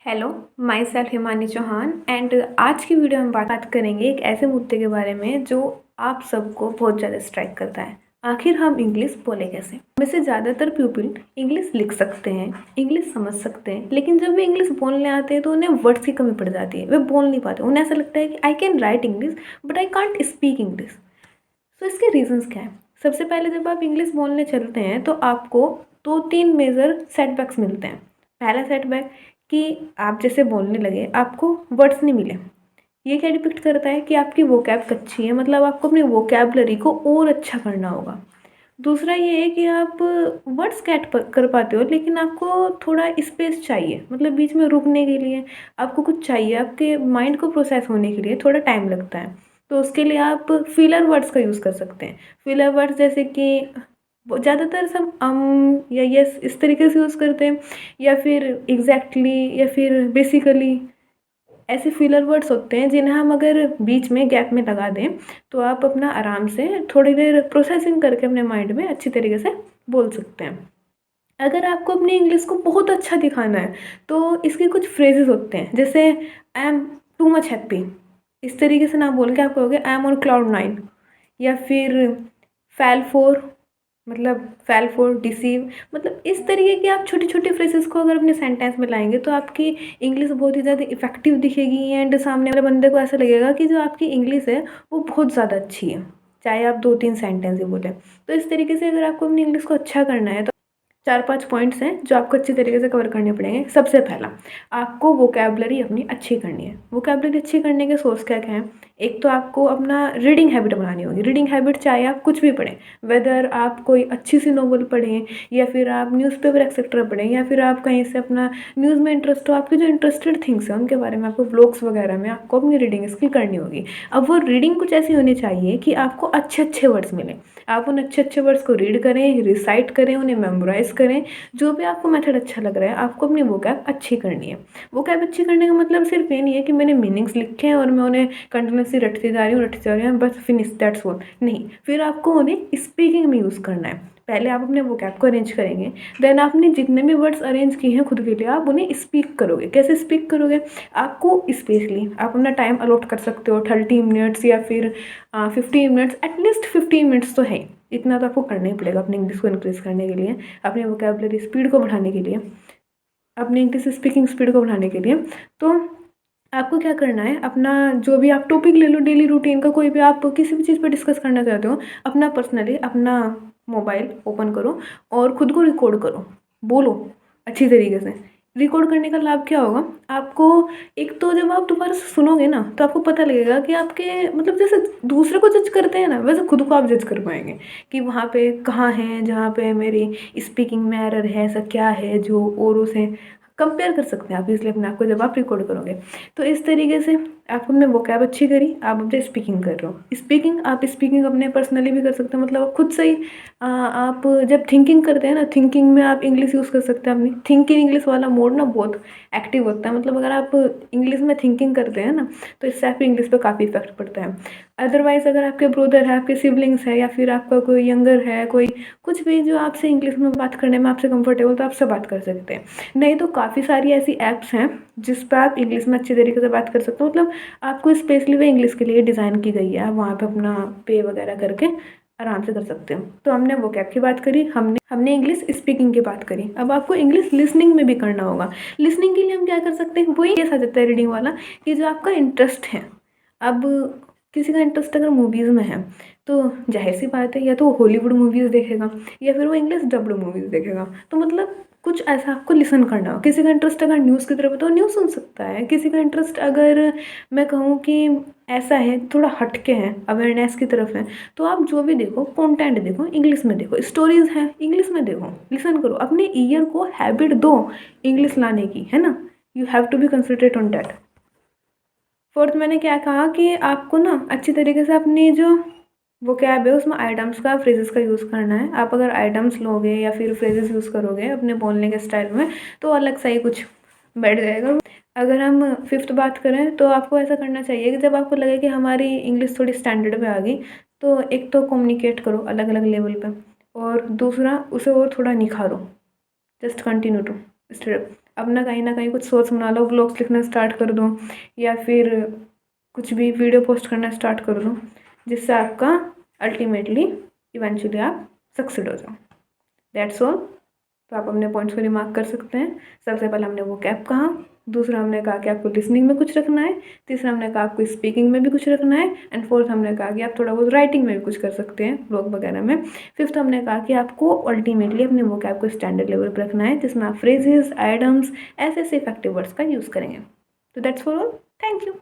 Hello, myself Himani Chauhan and आज की video में बात करेंगे एक ऐसे मुद्दे के बारे में जो आप सबको बहुत ज़्यादा स्ट्राइक करता है। आखिर हम इंग्लिश बोले कैसे? में से ज़्यादातर पीपल इंग्लिश लिख सकते हैं, इंग्लिश समझ सकते हैं, लेकिन जब वे इंग्लिश बोलने आते हैं तो उन्हें वर्ड्स की कमी पड़ जाती है। वे बोल नहीं पाते। उन्हें ऐसा लगता है कि I can write English but I can't speak English. तो इसके रीजंस क्या है? सबसे पहले जब आप इंग्लिश बोलने चलते हैं तो आपको 2-3 मेजर सेटबैक्स मिलते हैं। पहला सेटबैक कि आप जैसे बोलने लगे आपको वर्ड्स नहीं मिले। ये क्या डिपिक्ट करता है कि आपकी वोकैब कच्ची है, मतलब आपको अपनी वोकैबलरी को और अच्छा करना होगा। दूसरा ये है कि आप वर्ड्स कैट कर पाते हो, लेकिन आपको थोड़ा स्पेस चाहिए, मतलब बीच में रुकने के लिए आपको कुछ चाहिए, आपके माइंड को प्रोसेस होने के लिए थोड़ा टाइम लगता है। तो उसके लिए आप फिलर वर्ड्स का यूज़ कर सकते हैं। फिलर वर्ड्स जैसे कि ज़्यादातर सब या यस इस तरीके से यूज़ करते हैं, या फिर एग्जैक्टली या फिर बेसिकली। ऐसे फिलर वर्ड्स होते हैं जिन्हें हम अगर बीच में गैप में लगा दें तो आप अपना आराम से थोड़ी देर प्रोसेसिंग करके अपने माइंड में अच्छी तरीके से बोल सकते हैं। अगर आपको अपनी इंग्लिश को बहुत अच्छा दिखाना है तो इसके कुछ फ्रेजेस होते हैं, जैसे I am too much happy. इस तरीके से ना बोल के आप कहोगे आई एम ऑन क्लाउड 9, या फिर फैल फोर, मतलब फेल फॉर डिसीव। मतलब इस तरीके की आप छोटी छोटी फ्रेजेस को अगर अपने सेंटेंस में लाएंगे तो आपकी इंग्लिश बहुत ही ज़्यादा इफेक्टिव दिखेगी एंड सामने वाले बंदे को ऐसा लगेगा कि जो आपकी इंग्लिश है वो बहुत ज़्यादा अच्छी है, चाहे आप 2-3 सेंटेंस ही बोलें। तो इस तरीके से अगर आपको अपनी इंग्लिश को अच्छा करना है तो 4-5 पॉइंट्स हैं जो आपको अच्छी तरीके से कवर करने पड़ेंगे। सबसे पहला, आपको वोकैबलरी अपनी अच्छी करनी है। वोकैबलरी अच्छी करने के सोर्स क्या क्या हैं? एक तो आपको अपना रीडिंग हैबिट बनानी होगी। रीडिंग हैबिट चाहे आप कुछ भी पढ़ें, वेदर आप कोई अच्छी सी नॉवल पढ़ें, या फिर आप न्यूज़पेपर एक्सेट्रा पढ़ें, या फिर आप कहीं से अपना न्यूज़ में इंटरेस्ट हो, आपके जो इंटरेस्टेड थिंग्स हैं उनके बारे में, आपको ब्लॉग्स वगैरह में आपको अपनी रीडिंग स्किल करनी होगी। अब वो रीडिंग कुछ ऐसी होनी चाहिए कि आपको अच्छे अच्छे वर्ड्स मिलें। आप उन अच्छे अच्छे वर्ड्स को रीड करें, रिसाइट करें, उन्हें मेमोराइज करें। जो भी आपको मेथड अच्छा लग रहा है, आपको अपनी वोकैब अच्छी करनी है। वोकैब अच्छी करने का मतलब सिर्फ ये नहीं है कि मैंने मीनिंग्स लिखे हैं और मैं उन्हें कंटिन्यूसली रटती जा रही हूँ बस फिनिश दैट्स ऑल। नहीं, फिर आपको उन्हें स्पीकिंग में यूज़ करना है। पहले आप अपने वोकैब को अरेंज करेंगे, देन आपने जितने भी वर्ड्स अरेंज किए हैं खुद के लिए आप उन्हें स्पीक करोगे। कैसे स्पीक करोगे? आपको स्पेशली आप अपना टाइम अलॉट कर सकते हो, 30 मिनट्स या फिर 15 मिनट्स, एटलीस्ट 15 मिनट्स तो है। इतना तो आपको करना ही पड़ेगा अपनी इंग्लिश को इंक्रीज़ करने के लिए, अपनी वोकैबलरी स्पीड को बढ़ाने के लिए, अपनी इंग्लिश स्पीकिंग स्पीड को बढ़ाने के लिए। तो आपको क्या करना है, अपना जो भी आप टॉपिक ले लो डेली रूटीन का, कोई भी आप किसी भी चीज़ पर डिस्कस करना चाहते हो, अपना पर्सनली अपना मोबाइल ओपन करो और खुद को रिकॉर्ड करो, बोलो अच्छी तरीके से। रिकॉर्ड करने का लाभ क्या होगा आपको? एक तो जब आप दोबारा से सुनोगे ना तो आपको पता लगेगा कि आपके मतलब जैसे दूसरे को जज करते हैं ना, वैसे खुद को आप जज कर पाएंगे कि वहाँ पे कहाँ है जहाँ पे मेरी स्पीकिंग में एरर है, ऐसा क्या है जो औरों से कंपेयर कर सकते हैं आप, इसलिए अपने आप को जब आप रिकॉर्ड करोगे। तो इस तरीके से आप अपने वोकैब अच्छी करी, आप अपने स्पीकिंग कर रहे हो। स्पीकिंग आप स्पीकिंग अपने पर्सनली भी कर सकते हो, मतलब आप खुद से ही आप जब थिंकिंग करते हैं ना, थिंकिंग में आप इंग्लिश यूज़ कर सकते हैं। अपनी थिंक इन इंग्लिश वाला मोड ना बहुत एक्टिव होता है, मतलब अगर आप इंग्लिश में थिंकिंग करते हैं ना तो इससे आपकी इंग्लिश पे काफ़ी इफेक्ट पड़ता है। अदरवाइज़ अगर आपके ब्रदर है, आपके सिबलिंग्स है, या फिर आपका कोई यंगर है, कोई कुछ भी जो आपसे इंग्लिश में बात करने में आपसे कंफर्टेबल, तो आपसे बात कर सकते हैं। नहीं तो काफ़ी सारी ऐसी ऐप्स हैं जिस पर आप इंग्लिश में अच्छी तरीके से बात कर सकते हो, मतलब आपको स्पेशली वो इंग्लिश के लिए डिज़ाइन की गई है। आप वहाँ पे अपना पे वगैरह करके आराम से कर सकते हो। तो हमने वोकैब की बात करी, हमने इंग्लिश स्पीकिंग की बात करी। अब आपको इंग्लिश लिसनिंग में भी करना होगा। लिसनिंग के लिए हम क्या कर सकते हैं? वही केस आ जाता है रीडिंग वाला कि जो आपका इंटरेस्ट है। अब किसी का इंटरेस्ट अगर मूवीज़ में है तो जाहिर सी बात है या तो वो हॉलीवुड मूवीज़ देखेगा या फिर वो इंग्लिश डब्ड मूवीज़ देखेगा। तो मतलब कुछ ऐसा आपको लिसन करना हो। किसी का इंटरेस्ट अगर न्यूज़ की तरफ है तो न्यूज़ सुन सकता है। किसी का इंटरेस्ट अगर मैं कहूँ कि ऐसा है थोड़ा हटके है, अवेयरनेस की तरफ है, तो आप जो भी देखो कंटेंट देखो इंग्लिश में देखो, स्टोरीज हैं इंग्लिश में देखो, लिसन करो, अपने ईयर को हैबिट दो इंग्लिश लाने की, है ना। You have to be concentrate on that. Fourth, मैंने क्या कहा कि आपको ना अच्छी तरीके से अपनी जो वोकैब है उसमें आइटम्स का फ्रेजेस का यूज़ करना है। आप अगर आइटम्स लोगे या फिर फ्रेजेस यूज़ करोगे अपने बोलने के स्टाइल में तो अलग सा ही कुछ बैठ जाएगा। अगर हम फिफ्थ बात करें तो आपको ऐसा करना चाहिए कि जब आपको लगे कि हमारी इंग्लिश थोड़ी स्टैंडर्ड पे आ गई तो एक तो कम्युनिकेट करो अलग अलग लेवल पे, और दूसरा उसे और थोड़ा निखारो। Just continue to step. अपना कहीं ना कहीं कुछ सोर्स बना लो, व्लॉग्स लिखना स्टार्ट कर दो या फिर कुछ भी वीडियो पोस्ट करना स्टार्ट कर दो, जिससे आपका अल्टीमेटली इवेंचुअली आप सक्सीड हो जाओ। That's all. तो आप अपने पॉइंट्स को रिमार्क कर सकते हैं। सबसे पहले हमने वो कैप कहा, दूसरा हमने कहा कि आपको लिसनिंग में कुछ रखना है, तीसरा हमने कहा आपको स्पीकिंग में भी कुछ रखना है, एंड फोर्थ हमने कहा कि आप थोड़ा बहुत राइटिंग में भी कुछ कर सकते हैं ब्लॉग वगैरह में। फिफ्थ हमने कहा कि आपको अल्टीमेटली अपने वो कैप को स्टैंडर्ड लेवल पर रखना है, जिसमें आप फ्रेजेस, आइडम्स, ऐसे ऐसे इफेक्टिव वर्ड्स का यूज़ करेंगे। तो that's for all. Thank you.